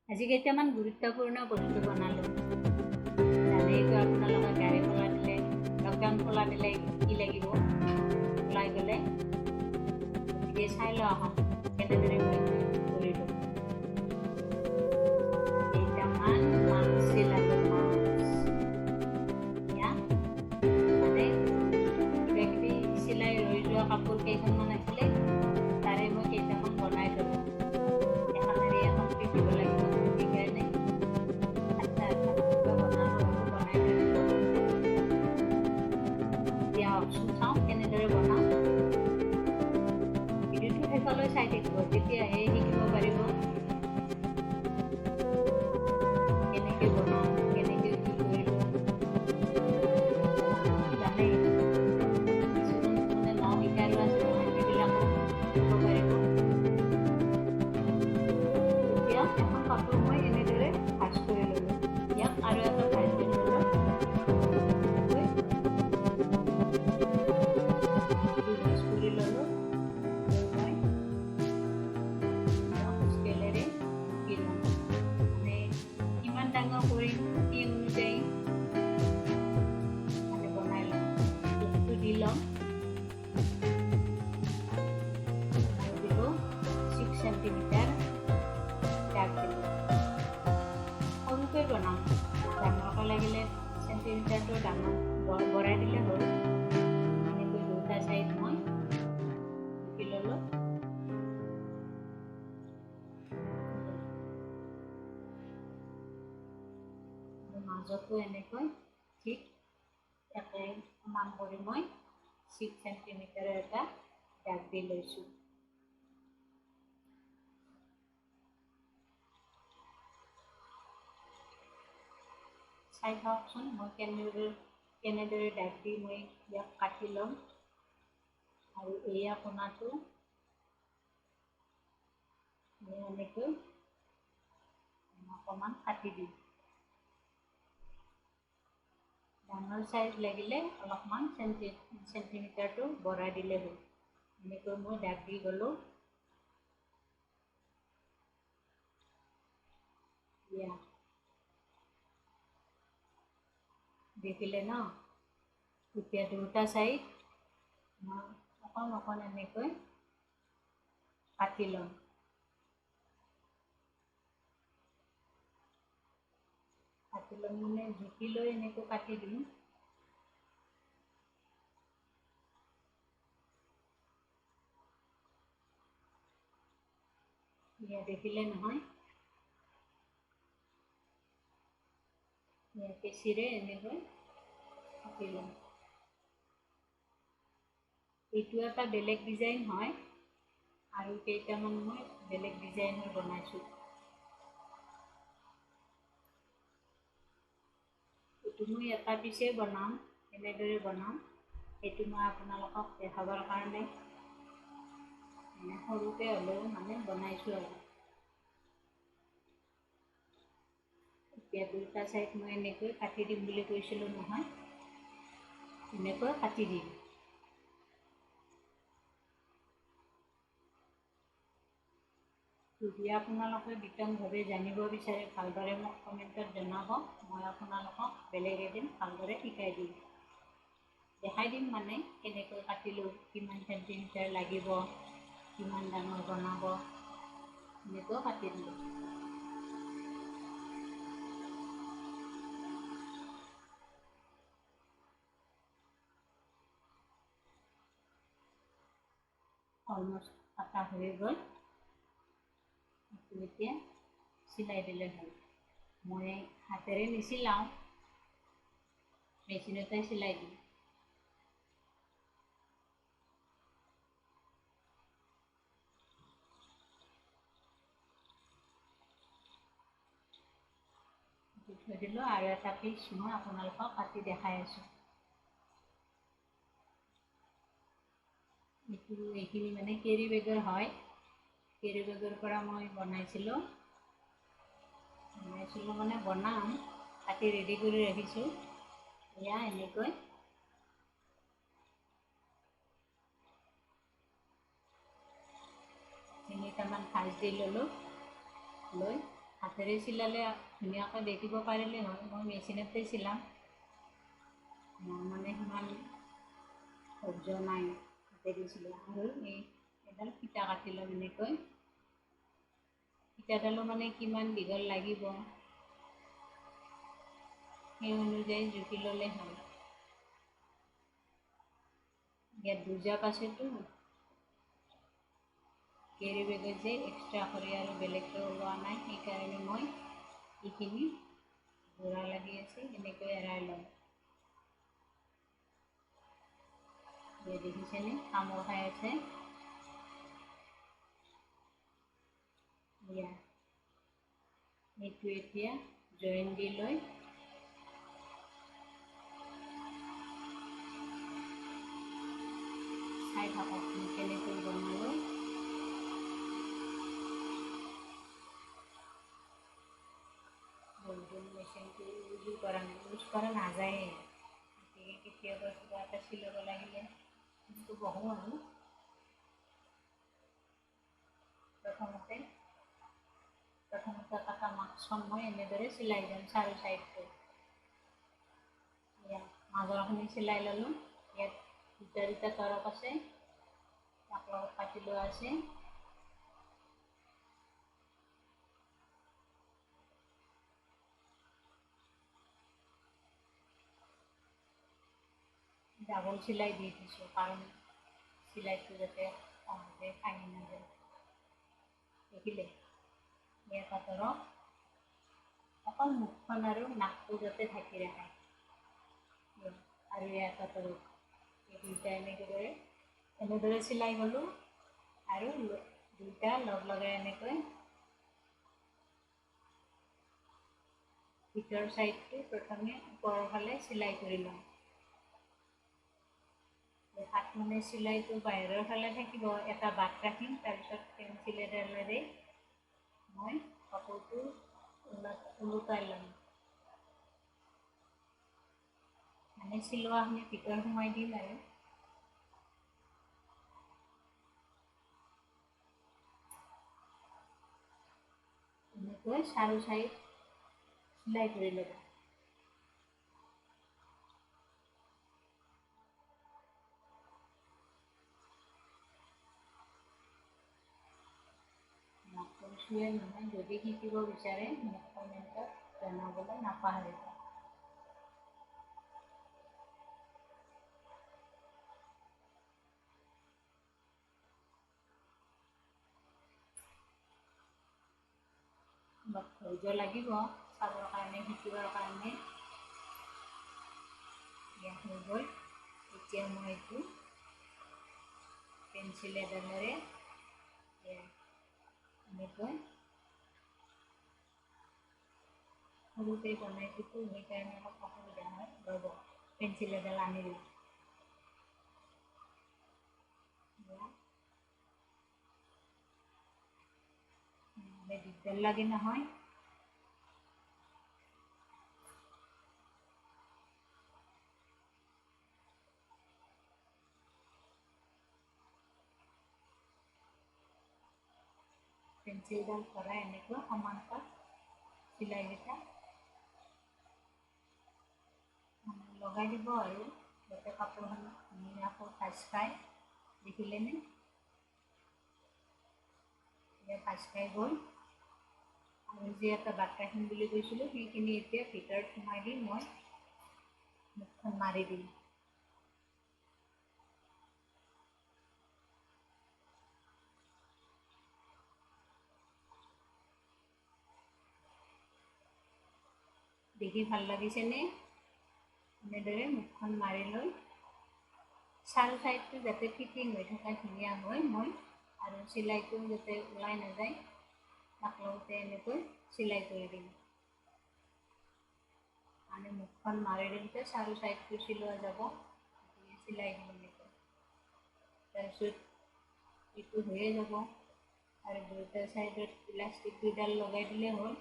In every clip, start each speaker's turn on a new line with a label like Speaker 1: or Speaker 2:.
Speaker 1: আজি কেইটামান গুৰুত্বপূৰ্ণ বস্তু বনালোঁ। জানেইতো আপোনালোকে গাড়ী খোলা দিলে, লকডাউন খোলা দিলে কি লাগিব ওলাই গ'লে, গতিকে চাই লওঁ আহক কেনেদৰে মই কৰিলোঁ। কেইটামান মাছ চিলালোঁ, মানে কিবা কিবি চিলাই ৰৈ যোৱা কাপোৰ কেইখনমান আছিলে, তাৰে মই কেইটামান বনাই থলোঁ। চাওঁ কেনেদৰে বনাওঁ। ভিডিঅ'টো শেষলৈ চাই থাকিব, তেতিয়াহে শিকিব পাৰিব কেনেকৈ বনাওঁ, কেনেকৈ কি কৰিলোঁ। জানেই কিছুমান মানে শিকাই লোৱা সেইবিলাকো শিকিব পাৰিব। এতিয়া এখন কাপোৰ মই এনেদৰে ভাজ কৰি ল'লোঁ। ইয়াক আৰু এটা ভাজ দি ল'লোঁ। ডাঙৰ কৰি সেই অনুযায়ী মানে বনাই ল'ম। জোখটো দি ল'ম আৰু দিব 6 চেণ্টিমিটাৰ দাগ দিব। সৰুকৈ বনাম, ডাঙৰকৈ লাগিলে চেণ্টিমিটাৰটো ডাঙৰ বঢ়াই দিলে হ'ল। এনেকৈ দুটা চাইড মই জুখি ল'লোঁ। মাজতো এনেকৈ ঠিক একে সমান কৰি মই 6 চেণ্টিমিটাৰৰ এটা দাগ দি লৈছোঁ। চাই চাওকচোন মই কেনেদৰে দাগ দি মই ইয়াক কাটি ল'ম। আৰু এয়া কোণাটো এনেকৈ অকণমান কাটি দিম। ডাঙৰ চাইজ লাগিলে অলপমান চেণ্টিমিটাৰটো বঢ়াই দিলে হ'ল। এনেকৈ মই দাগ দি গ'লোঁ। দেখিলে ন? এতিয়া দুটা চাইড মই অকণ এনেকৈ কাটি ল'ম। কাটি ল'ম মানে জুখি লৈ এনেকৈ কাটি দিম। দেখিলে নহয়? কেঁচিৰে এনেকৈ কাটি ল'ম। এইটো এটা বেলেগ ডিজাইন হয়, আৰু কেইটামান মই বেলেগ ডিজাইনৰ বনাইছোঁ। এইটো মই এটা পিছে বনাম, এনেদৰে বনাম। সেইটো মই আপোনালোকক দেখাবৰ কাৰণে সৰুকৈ হ'লেও মানে বনাইছোঁ আৰু। এতিয়া দুটা চাইড মই এনেকৈ কাটি দিম বুলি কৈছিলোঁ নহয়, এনেকৈ কাটি দিম। যদি আপোনালোকে বিতংভাৱে জানিব বিচাৰে ভালদৰে মোক কমেণ্টত জনাব। মই আপোনালোকক বেলেগ এদিন ভালদৰে শিকাই দিম, দেখাই দিম মানে কেনেকৈ কাটিলোঁ, কিমান চেণ্টিমিটাৰ লাগিব, কিমান ডাঙৰ বনাব, এনেকৈ কাটি দিলোঁ। অলমষ্ট কাটা হৈ গ'ল। এতিয়া চিলাই দিলে হ'ল। মই হাতেৰে নিচিলাওঁ, মেচিনতে চিলাই দিম। থৈ দিলোঁ আৰু এটা পিচ মই আপোনালোকক কাটি দেখাই আছোঁ। এইখিনি মানে কেৰি বেগৰ হয়। কেৰি বেগৰ পৰা মই বনাইছিলোঁ মানে বনাম, কাটি ৰেডি কৰি ৰাখিছোঁ। এয়া এনেকৈ তিনিটামান ভাজ দি ল'লোঁ। লৈ হাতেৰে চিলালে ধুনীয়াকৈ দেখিব পাৰিলে হয়। মই মেচিনতে চিলাম, মোৰ মানে সিমান ধৈৰ্য নাই হাতেৰে চিলোৱা। আৰু এডাল ফিতা কাটি ল'ম এনেকৈ। ফিতাডালো মানে কিমান দীঘল লাগিব সেই অনুযায়ী জুখি ল'লে হ'ল। ইয়াত দুজাপ আছেতো, কেৰি বেগত যে এক্সট্ৰা কৰি আৰু বেলেগকৈ ওলোৱা নাই, সেইকাৰণে মই এইখিনি যোৰা লাগি আছে এনেকৈ এৰাই ল'ম। দেখিছেনে কামোৰ খাই আছে। এইটো এতিয়া জইন দি লৈ চাই থাকক কেনেকৈ বনালোঁ। মেচিনটো ইউজ কৰা নাযায়ে, গতিকে কেতিয়াবা কিবা এটা চিলাব লাগিলে কিন্তু বহোঁ আৰু প্ৰথমতে কটা মাস্কখন মই এনেদৰে চিলাই যাম চাৰি চাইডটো। মাজৰখিনি চিলাই ল'লোঁ। ইয়াত দুটা তৰপ আছে, তাক লগত কাটি লোৱা আছে। ডাবল চিলাই দি দিছোঁ, কাৰণ চিলাইটো যাতে সহজে ভাঙি নাযায়। দেখিলে এটা তৰপ, অকল মুখখন আৰু নাকটো যাতে ঢাকি ৰাখে, আৰু এটা তৰপ। এই দুইটা এনেদৰে চিলাই গ'লোঁ। আৰু দুইটা লগ লগাই এনেকৈ ভিতৰ চাইডটো প্ৰথমে ওপৰৰ ফালে চিলাই কৰি ল'ম। হাত মানে চিলাইটো বাহিৰৰ ফালে থাকিব, এটা বাট ৰাখিম, তাৰপিছত পেঞ্চিল এডালেৰে মই কাপোৰটো ওলোটাই ল'ম। মানে চিলোৱাখিনি ভিতৰত সোমাই দিম আৰু এনেকৈ চাৰি চাইড চিলাই কৰি ল'ব। কৈছোৱে নহয়, যদি শিকিব বিচাৰে মোক কমেণ্টত জনাবলৈ নাপাহৰিব। অলপ ধৈৰ্য লাগিব চাবৰ কাৰণে, শিকিবৰ কাৰণে। ইয়াত হৈ গ'ল। এতিয়া মই এইটো পেঞ্চিল এডালেৰে এনেকৈ সৰুকৈ বনাইছোঁতো, সেইকাৰণে অলপ অসুবিধা হয়। ৰ'ব, পেঞ্চিল এডাল আনিলোঁ। দিগদাৰ লাগে নহয়। পেঞ্চিলডাল ভৰাই এনেকৈ সমানকৈ চিলাইকেইটা লগাই দিব আৰু যাতে কাপোৰখন ধুনীয়াকৈ ভাঁজ খায়। দেখিলেনে? এতিয়া ভাঁজ খাই গ'ল। আৰু যে এটা বাট ৰাখিম বুলি কৈছিলোঁ, সেইখিনি এতিয়া ভিতৰত সোমাই দি মই মুখখন মাৰি দিম। দেখি ভাল লাগিছেনে? এনেদৰে মুখখন মাৰি লৈ চাৰি চাইডটো যাতে ফিটিং হৈ থাকে ধুনীয়া হয়, মই আৰু চিলাইটো যাতে ওলাই নাযায়, তাক লগতে এনেকৈ চিলাই কৰি দিম। মানে মুখখন মাৰি দিওঁতে চাৰি চাইডটো চিলোৱা যাব, চিলাই দিম এনেকৈ। তাৰপিছত এইটো হৈয়ে যাব, আৰু দুয়োটা চাইডত ইলাষ্টিক দুডাল লগাই দিলে হ'ল।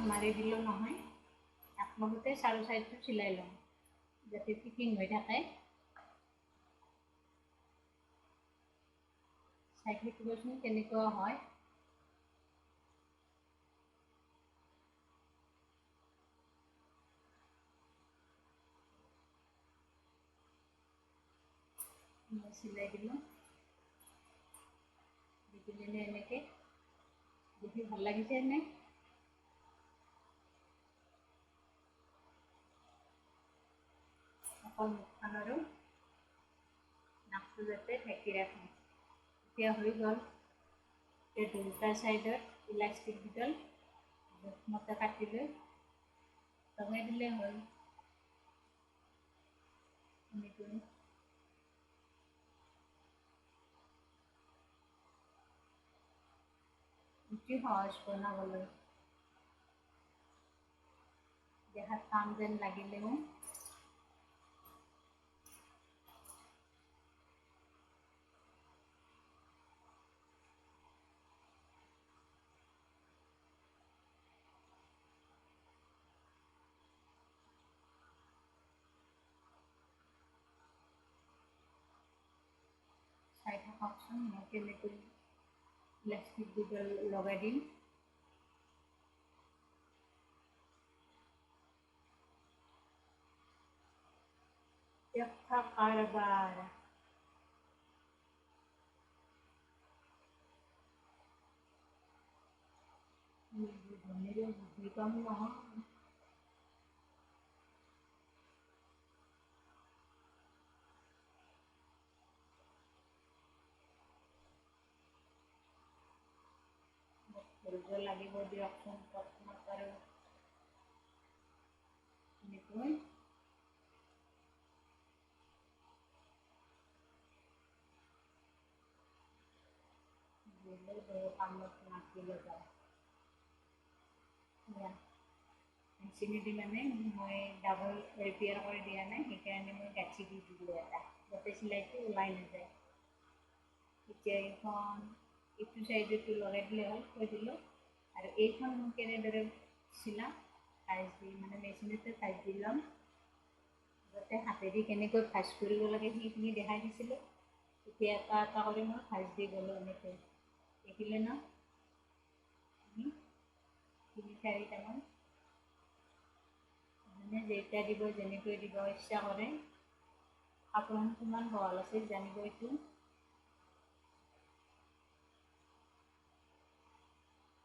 Speaker 1: মাৰি দিলেও নহয়, আপোনালোকে চাৰু চাইডটো চিলাই ল'ম যাতে ফিটিং হৈ থাকে। চাই থাকিবচোন কেনেকুৱা হয়। মই চিলাই দিলোঁ, দি দিলে এনেকৈ দেখি ভাল লাগিছে নে? অকল মুখখন আৰু নাকটো যাতে ঢাকি ৰাখোঁ। এতিয়া হৈ গ'ল। এই দুটা চাইডত ইলাষ্টিক দুডাল জোখমতে কাটি লৈ লগাই দিলে হ'ল। এনেকৈ অতি সহজ বনাবলৈ, দেখাত কাম যেন লাগিলেও চাই থাককচোন মই কেনেকৈ ইলাষ্টিক দুডাল লগাই দিম। কাৰবাৰ বুদ্ধি কম নহয়। ধৰিব লাগিব দিয়কচোন, প্ৰথমত আৰু এনেকৈ কামত নাচিলে যায়। মেচিনে দি মানে মই ডাবল ৰিপেয়াৰ কৰি দিয়া নাই, সেইকাৰণে মই গাঁঠি দি দিলোঁ এটা, যাতে চিলাইটো ওলাই নাযায়। এতিয়া এইখন এইটো চাইডতো লগাই দিলে হ'ল, থৈ দিলোঁ। আৰু এইখন মই কেনেদৰে চিলাম ভাঁজ দি, মানে মেচিনতে ভাঁজ দি ল'ম, যাতে হাতেদি কেনেকৈ ভাঁজ কৰিব লাগে সেইখিনি দেখাই দিছিলোঁ। এতিয়া এটা এটা কৰি মই ভাঁজ দি গ'লোঁ এনেকৈ, দেখিলে ন? তিনি চাৰিটামান মানে যেইটা দিব, যেনেকৈ দিব ইচ্ছা কৰে। কাপোৰখন কিমান বহল আছে জানিব এইটো।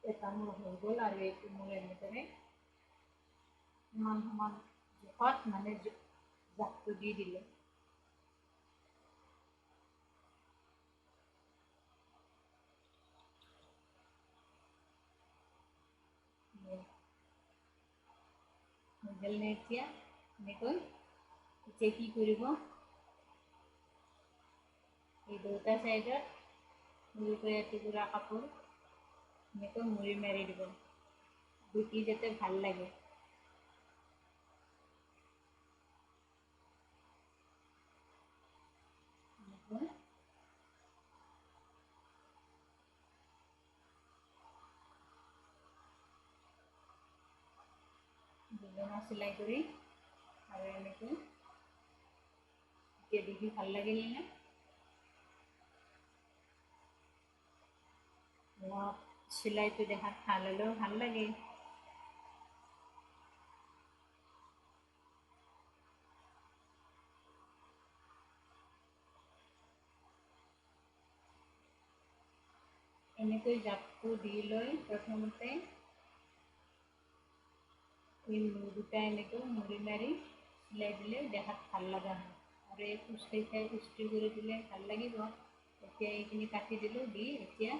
Speaker 1: এটা মোৰ হৈ গ'ল আৰু এইটো মোৰ এনেদৰে সমান সমান জোখত মানে জাপটো দি দিলোঁ। হৈ গ'ল নে এতিয়া এনেকৈ? এতিয়া কি কৰিব, এই দুটা চাইডত সৰুকৈ এটুকুৰা কাপোৰ এনেকৈ মুৰি মাৰি দিব, দুটি যাতে ভাল লাগে। দুজনা চিলাই কৰি আৰু এনেকৈ এতিয়া দেখি ভাল লাগিল নে? চিলাইটো দেখাত ভাল হ'লেও ভাল লাগে। এনেকৈ জাপটো দি লৈ প্ৰথমতে এই মূৰ দুটা এনেকৈ মুৰি মাৰি চিলাই দিলে দেখাত ভাল লগা হয়, আৰু এই কুচকেইটা ইস্ত্ৰি কৰি দিলে ভাল লাগিব। এতিয়া এইখিনি কাটি দিলোঁ, দি এতিয়া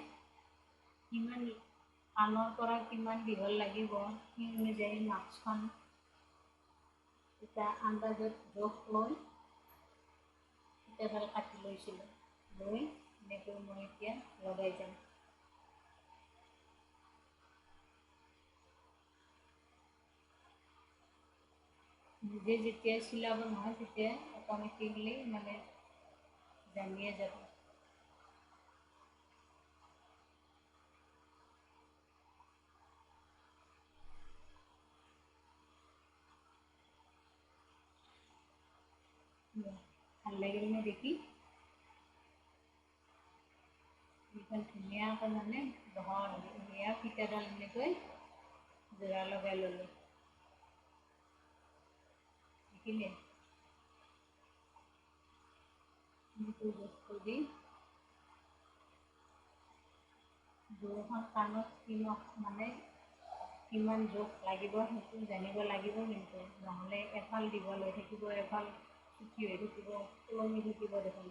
Speaker 1: কিমান কাণৰ পৰা কিমান দীঘল লাগিব সেই অনুযায়ী মাস্কখন এটা আন্দাজত জোখ লৈ একেবাৰে কাটি লৈছিলোঁ, লৈ এনেকৈ মই এতিয়া লগাই যাম। নিজে যেতিয়া চিলাব নহয় তেতিয়া অট'মেটিকলি মানে জানিয়ে যাব। ভাল লাগিলনে দেখি? এইখন ধুনীয়াকৈ মানে বহল ধুনীয়া ফিটাডাল এনেকৈ যোৰা লগাই ল'লোঁ। দেখিলে? এনেকৈ বস্তু দি যোৰখন কাণত মানে কিমান জোখ লাগিব সেইটো জানিব লাগিব, কিন্তু নহ'লে এফাল দীঘল হৈ থাকিব, এফাল চুটি হৈ থাকিব, ওলমি থাকিব দেখোন।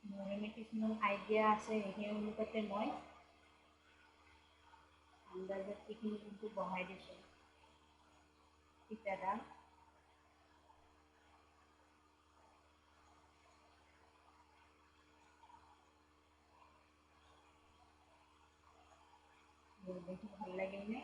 Speaker 1: মোৰ এনে কিছুমান আইডিয়া আছে, সেই অনুপাতে মই আন্দাজত এইখিনি কিন্তু বহাই দিছোঁ ফিটাডাল। দেখি ভাল লাগিলনে?